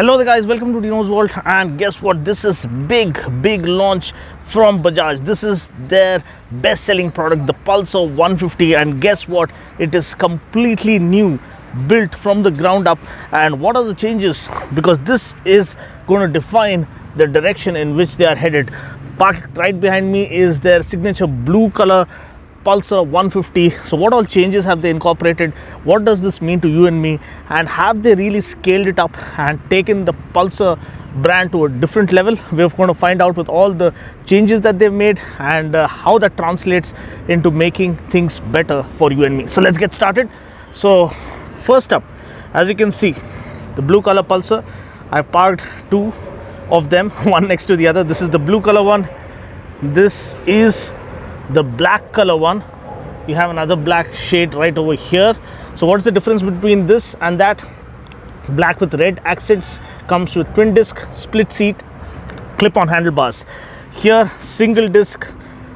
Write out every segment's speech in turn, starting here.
Hello there guys, welcome to Dino's World, and guess what, this is big launch from Bajaj. This is their best selling product, the Pulsar 150, and guess what, it is completely new, built from the ground up. And what are the changes? Because this is going to define the direction in which they are headed. Parked right behind me is their signature blue color Pulsar 150. So what all changes have they incorporated? What does this mean to you and me? And have they really scaled it up and taken the Pulsar brand to a different level? We're going to find out with all the changes that they've made and how that translates into making things better for you and me. So let's get started. So first up, as you can see, the blue color Pulsar. I parked two of them, one next to the other. This is the blue color one. This is the black color one. You have another black shade right over here. So what's the difference between this and that? Black with red accents, comes with twin disc, split seat, clip-on handlebars. Here single disc,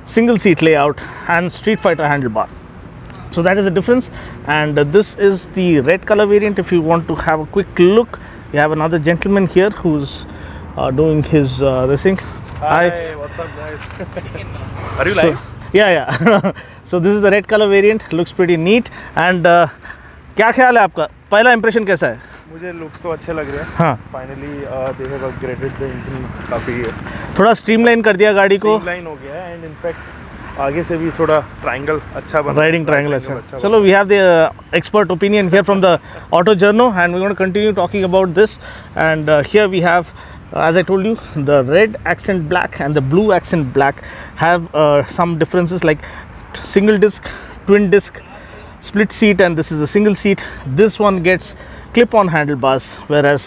single seat layout, and Street Fighter handlebar. So that is the difference. And this is the red color variant. If you want to have a quick look, you have another gentleman here who's doing his racing. Hi, what's up guys? Are you live? Yeah. So this is the red color variant. Looks pretty neat. And क्या ख्याल है आपका? पहला impression कैसा है? मुझे looks तो अच्छे लग रहे हैं. हाँ. Finally they have upgraded the engine काफ़ी. थोड़ा स्ट्रीमलाइन कर दिया गाड़ी को. स्ट्रीमलाइन हो गया है एंड इनफैक्ट आगे से भी थोड़ा ट्रायंगल अच्छा बना. राइडिंग ट्रायंगल अच्छा. चलो, we have the expert opinion here from the auto journo and we going to continue talking about this. And here we have, as I told you, the red accent black and the blue accent black have some differences, like single disc, twin disc, split seat, and this is a single seat. This one gets clip-on handlebars, whereas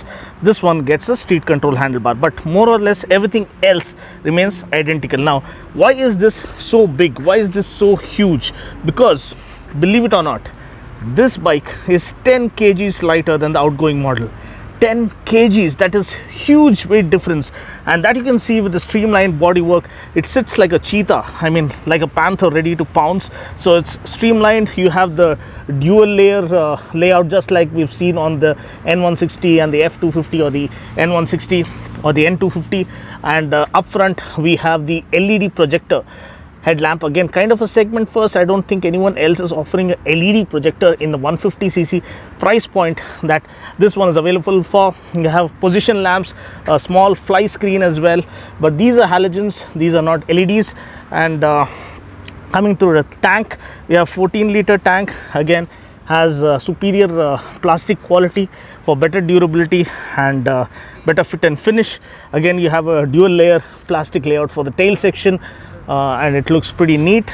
this one gets a street control handlebar, but more or less everything else remains identical. Now, why is this so big? Why is this so huge? Because believe it or not, this bike is 10 kgs lighter than the outgoing model. 10 kgs, that is huge weight difference, and that you can see with the streamlined bodywork. It sits like a cheetah, I mean like a panther ready to pounce. So it's streamlined. You have the dual layer layout, just like we've seen on the N160 and the F250, or the N160 or the N250. And up front we have the LED projector headlamp. Again, kind of a segment first. I don't think anyone else is offering a LED projector in the 150cc price point that this one is available for. You have position lamps, a small fly screen as well, but these are halogens, these are not LEDs. And coming to the tank, we have 14-liter tank. Again, has superior plastic quality for better durability and better fit and finish. Again, you have a dual layer plastic layout for the tail section. And it looks pretty neat.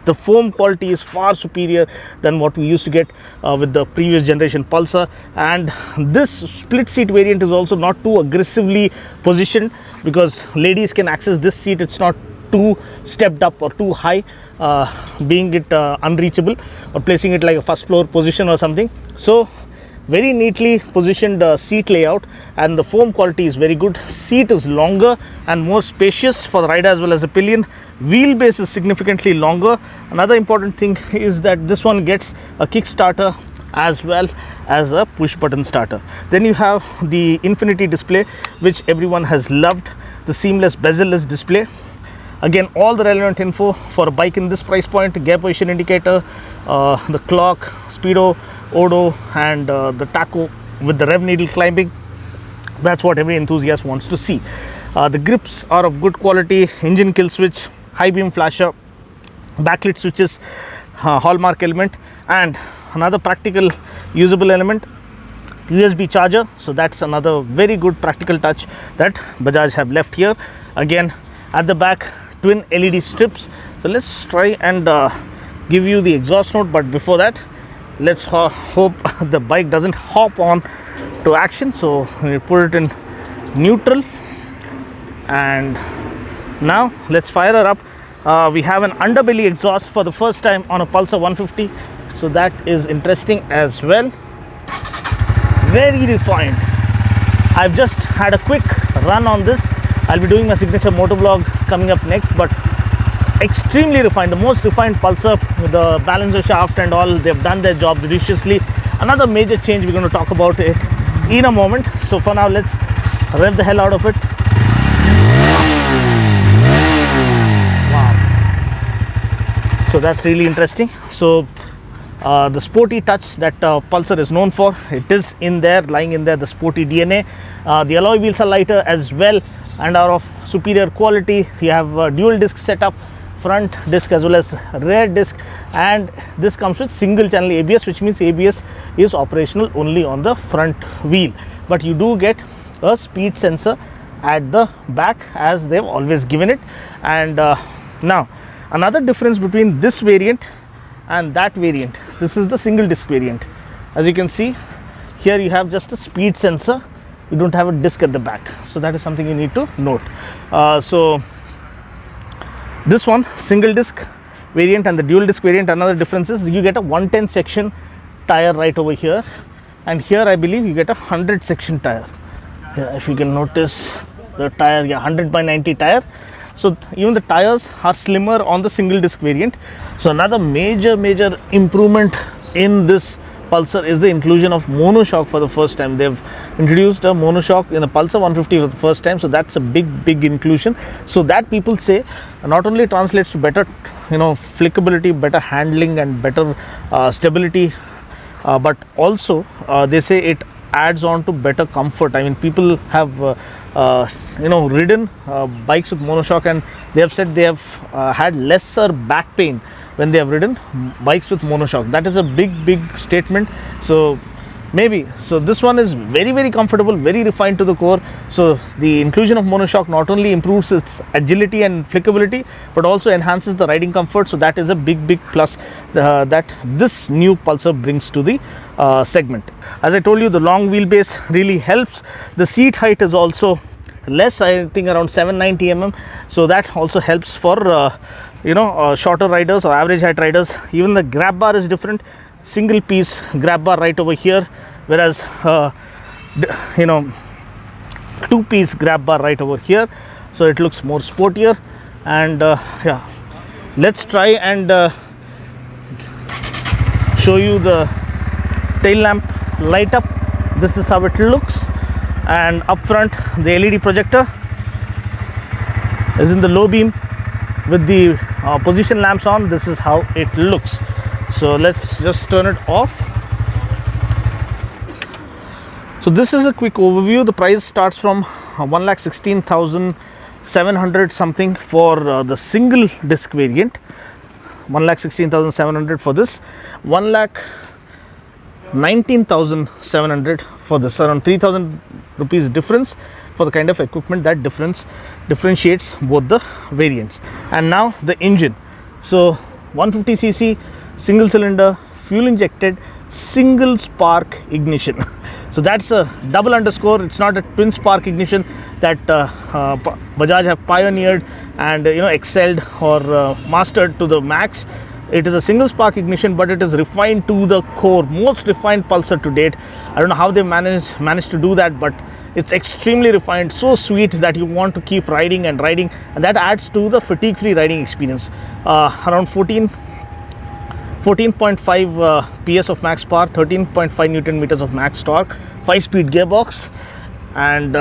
The foam quality is far superior than what we used to get with the previous generation Pulsar. And this split seat variant is also not too aggressively positioned, because ladies can access this seat. It's not too stepped up or too high, being it unreachable, or placing it like a first floor position or something. So very neatly positioned seat layout, and the foam quality is very good. Seat is longer and more spacious for the rider as well as the pillion. Wheelbase is significantly longer. Another important thing is that this one gets a kickstarter as well as a push button starter. Then you have the infinity display, which everyone has loved, the seamless bezel-less display. Again, all the relevant info for a bike in this price point: gear position indicator, the clock, speedo, odo, and the tacho with the rev needle climbing. That's what every enthusiast wants to see. The grips are of good quality. Engine kill switch, high beam flasher, backlit switches, hallmark element, and another practical usable element, USB charger. So that's another very good practical touch that Bajaj have left here. Again, at the back, twin LED strips. So let's try and give you the exhaust note, but before that, let's hope the bike doesn't hop on to action. So we put it in neutral, and now let's fire her up. We have an underbelly exhaust for the first time on a Pulsar 150, so that is interesting as well. Very refined. I've just had a quick run on this. I'll be doing my signature motor vlog coming up next, but extremely refined, the most refined Pulsar. The balancer shaft and all, they've done their job deliciously. Another major change, we're going to talk about it in a moment. So for now, let's rev the hell out of it. Wow. So that's really interesting. So the sporty touch that Pulsar is known for, it is in there, lying in there, the sporty DNA. The alloy wheels are lighter as well and are of superior quality. You have a dual disc setup, front disc as well as rear disc, and this comes with single channel ABS, which means ABS is operational only on the front wheel, but you do get a speed sensor at the back as they've always given it. And now another difference between this variant and that variant, this is the single disc variant. As you can see here, you have just a speed sensor, you don't have a disc at the back, so that is something you need to note. So this one, single disc variant and the dual disc variant, another difference is you get a 110 section tire right over here, and here I believe you get a 100 section tire. Yeah, if you can notice the tire, yeah, 100 by 90 tire. So even the tires are slimmer on the single disc variant. So another major improvement in this Pulsar is the inclusion of Monoshock for the first time. They've introduced a Monoshock in the Pulsar 150 for the first time, so that's a big inclusion. So that, people say, not only translates to better, flickability, better handling and better stability, but also they say it adds on to better comfort. I mean, people have ridden bikes with Monoshock, and they have said they have had lesser back pain when they have ridden bikes with Monoshock. That is a big statement. So maybe, so this one is very comfortable, very refined to the core. So the inclusion of Monoshock not only improves its agility and flickability, but also enhances the riding comfort. So that is a big plus that this new Pulsar brings to the segment. As I told you, the long wheelbase really helps. The seat height is also less, I think around 790 mm, so that also helps for shorter riders or average height riders. Even the grab bar is different, single piece grab bar right over here, whereas two piece grab bar right over here, so it looks more sportier. And yeah, let's try and show you the tail lamp light up. This is how it looks, and up front the LED projector is in the low beam with the position lamps on. This is how it looks. So let's just turn it off. So this is a quick overview. The price starts from 1,16,700 something for the single disc variant, 1,16,700 for this, 1,19,700 for this, around 3,000 rupees difference for the kind of equipment. That differentiates both the variants. And now the engine. So 150cc single cylinder, fuel injected, single spark ignition. So that's a double underscore. It's not a twin spark ignition that Bajaj have pioneered and excelled or mastered to the max. It is a single spark ignition, but it is refined to the core, most refined Pulsar to date. I don't know how they managed to do that, but it's extremely refined, so sweet that you want to keep riding, and that adds to the fatigue-free riding experience. Around 14.5 PS of max power, 13.5 Newton meters of max torque, 5-speed gearbox, and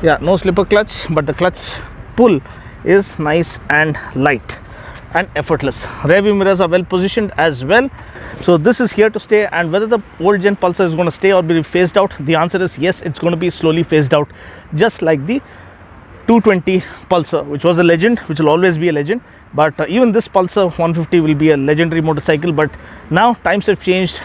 yeah, no slipper clutch, but the clutch pull is nice and light and effortless. Rear view mirrors are well positioned as well. So this is here to stay, and whether the old gen Pulsar is going to stay or be phased out, the answer is yes, it's going to be slowly phased out, just like the 220 Pulsar, which was a legend, which will always be a legend. But even this Pulsar 150 will be a legendary motorcycle. But now times have changed,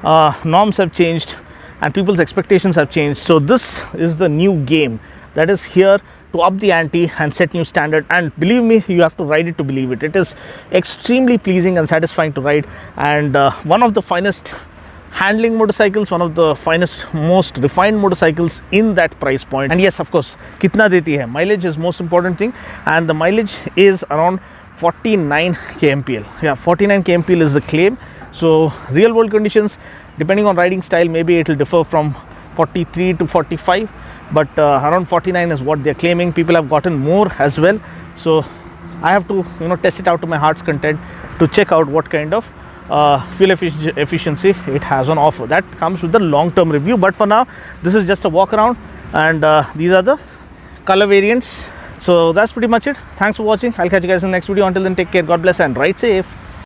norms have changed, and people's expectations have changed. So this is the new game that is here to up the ante and set new standard. And believe me, you have to ride it to believe it. It is extremely pleasing and satisfying to ride, and one of the finest handling motorcycles, one of the finest, most refined motorcycles in that price point. And yes, of course, kitna deti hai? Mileage is most important thing, and the mileage is around 49 kmpl. Yeah, 49 kmpl is the claim. So real world conditions, depending on riding style, maybe it will differ from 43 to 45, but around 49 is what they're claiming. People have gotten more as well, so I have to test it out to my heart's content to check out what kind of fuel efficiency it has on offer. That comes with the long-term review, but for now this is just a walk around, and these are the color variants. So that's pretty much it. Thanks for watching. I'll catch you guys in the next video. Until then, take care, God bless, and ride safe.